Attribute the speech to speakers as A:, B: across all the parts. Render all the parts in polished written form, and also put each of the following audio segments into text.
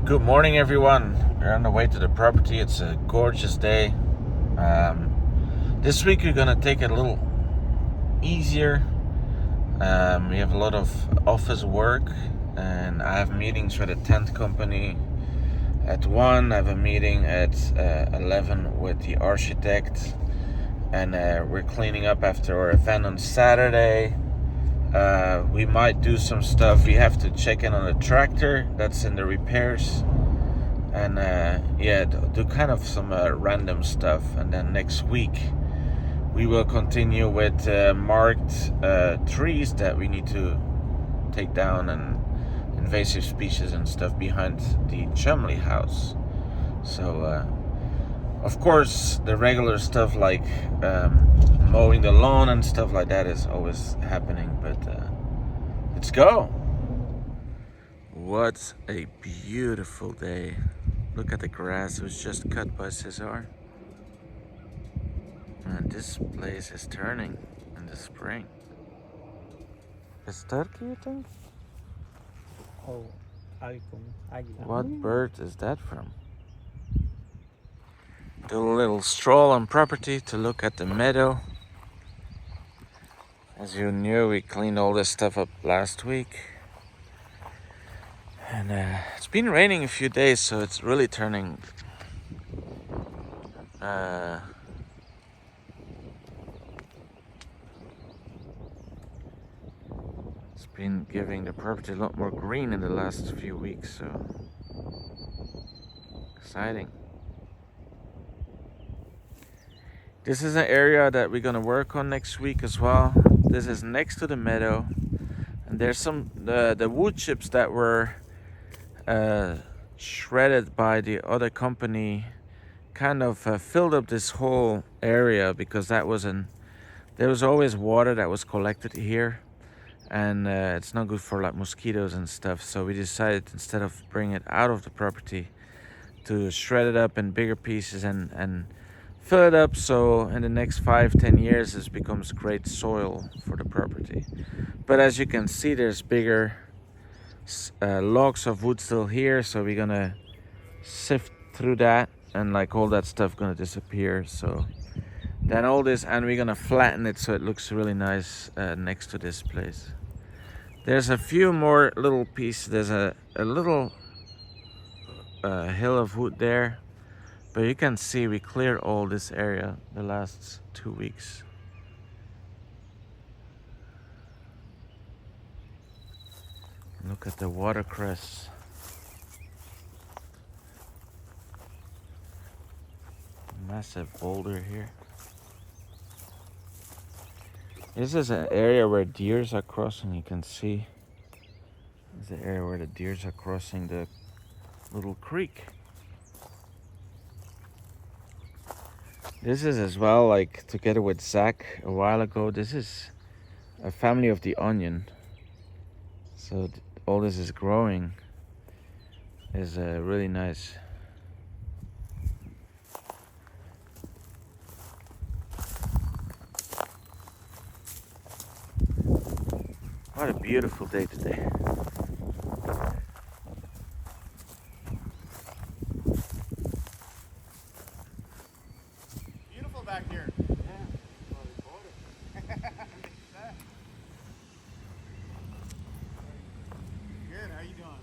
A: Good morning, everyone. We're on the way to the property. It's a gorgeous day. This week we're gonna take it a little easier. We have a lot of office work, and I have meetings with a tent company at 1. I have a meeting at 11 with the architect, and we're cleaning up after our event on Saturday. We might do some stuff. We have to check in on the tractor that's in the repairs, and do kind of some random stuff. And then next week we will continue with marked trees that we need to take down, and invasive species and stuff behind the Chumley house. So of course the regular stuff like mowing the lawn and stuff like that is always happening, but let's go. What a beautiful day. Look at the grass. It was just cut by Cesar, and this place is turning in the spring. Is turkey, you think?
B: Oh, águila.
A: What bird is that from? Do a little stroll on property to look at the meadow. As you knew, we cleaned all this stuff up last week. And it's been raining a few days, so it's really turning it's been giving the property a lot more green in the last few weeks, so exciting. This is an area that we're gonna work on next week as well. This is next to the meadow, and there's some the wood chips that were shredded by the other company kind of filled up this whole area, because there was always water that was collected here, and it's not good for like mosquitoes and stuff. So we decided, instead of bringing it out of the property, to shred it up in bigger pieces and fill it up, so in the next 5-10 years this becomes great soil for the property. But as you can see, there's bigger logs of wood still here, so we're gonna sift through that, and like all that stuff gonna disappear. So then all this, and we're gonna flatten it so it looks really nice next to this place. There's a few more little pieces. There's a little hill of wood there, but you can see we cleared all this area the last 2 weeks. Look at the watercress. Massive boulder here. This is an area where deers are crossing. You can see this is the area where the deers are crossing the little creek. This is as well, like together with Zach a while ago, this is a family of the onion. So all this is growing is really nice. What a beautiful day today.
C: Beautiful back here. Good, how you doing?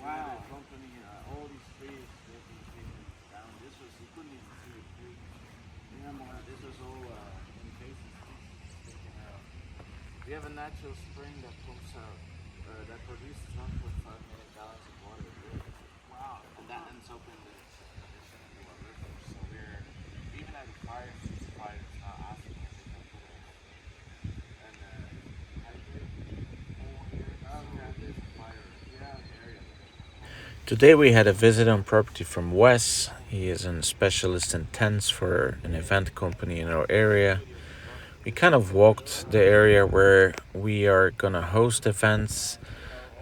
A: Wow. Company, all these trees they've been taken down. This was, you couldn't even see a tree. This was all invasive species taken out. We have a natural spring that pumps out, that produces 1.5 million gallons of water a year.
C: Wow.
A: And that ends up in the Shenandoah River. So we're, even at the fires now asking if they can put it. And there's a fire area. Today we had a visit on property from Wes. He is a specialist in tents for an event company in our area. We kind of walked the area where we are gonna host events.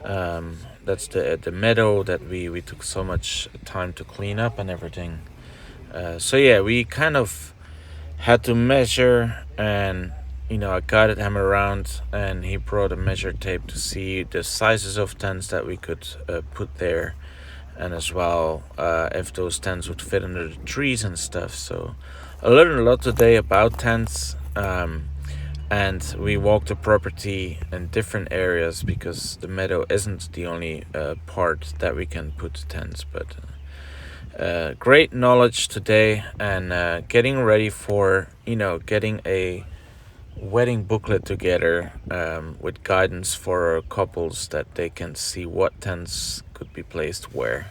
A: That's the meadow that we took so much time to clean up and everything. So yeah, we kind of had to measure and I guided him around, and he brought a measure tape to see the sizes of tents that we could put there, and as well if those tents would fit under the trees and stuff. So I learned a lot today about tents, and we walked the property in different areas because the meadow isn't the only part that we can put tents. But great knowledge today, and getting ready for getting a wedding booklet together with guidance for our couples that they can see what tents could be placed where.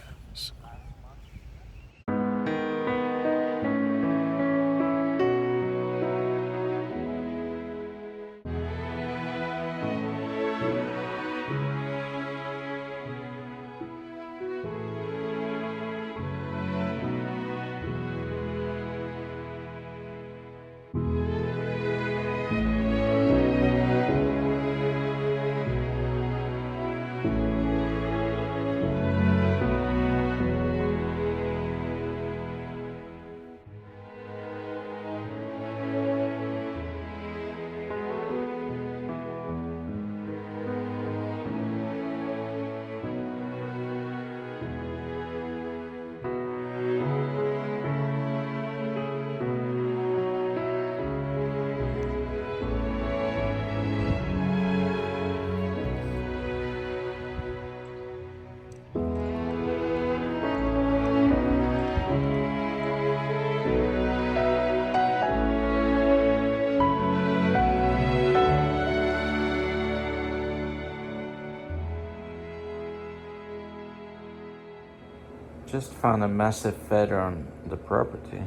A: Just found a massive feather on the property.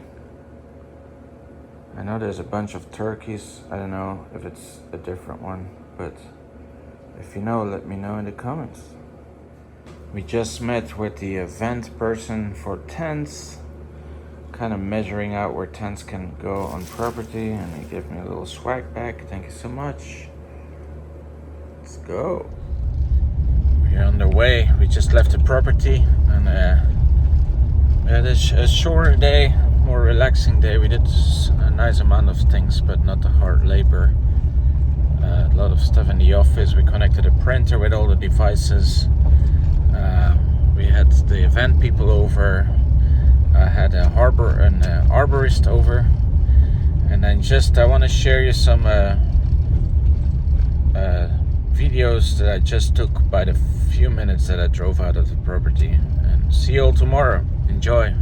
A: I know there's a bunch of turkeys. I don't know if it's a different one, but if you know, let me know in the comments. We just met with the event person for tents, kind of measuring out where tents can go on property, and he gave me a little swag bag. Thank you so much. Let's go. We're on the way. We just left the property, and we had a shorter day, more relaxing day. We did a nice amount of things, but not the hard labor. A lot of stuff in the office. We connected a printer with all the devices. We had the event people over. I had an arborist over, and then I want to share you some videos that I just took by the few minutes that I drove out of the property. And see you all tomorrow. Enjoy.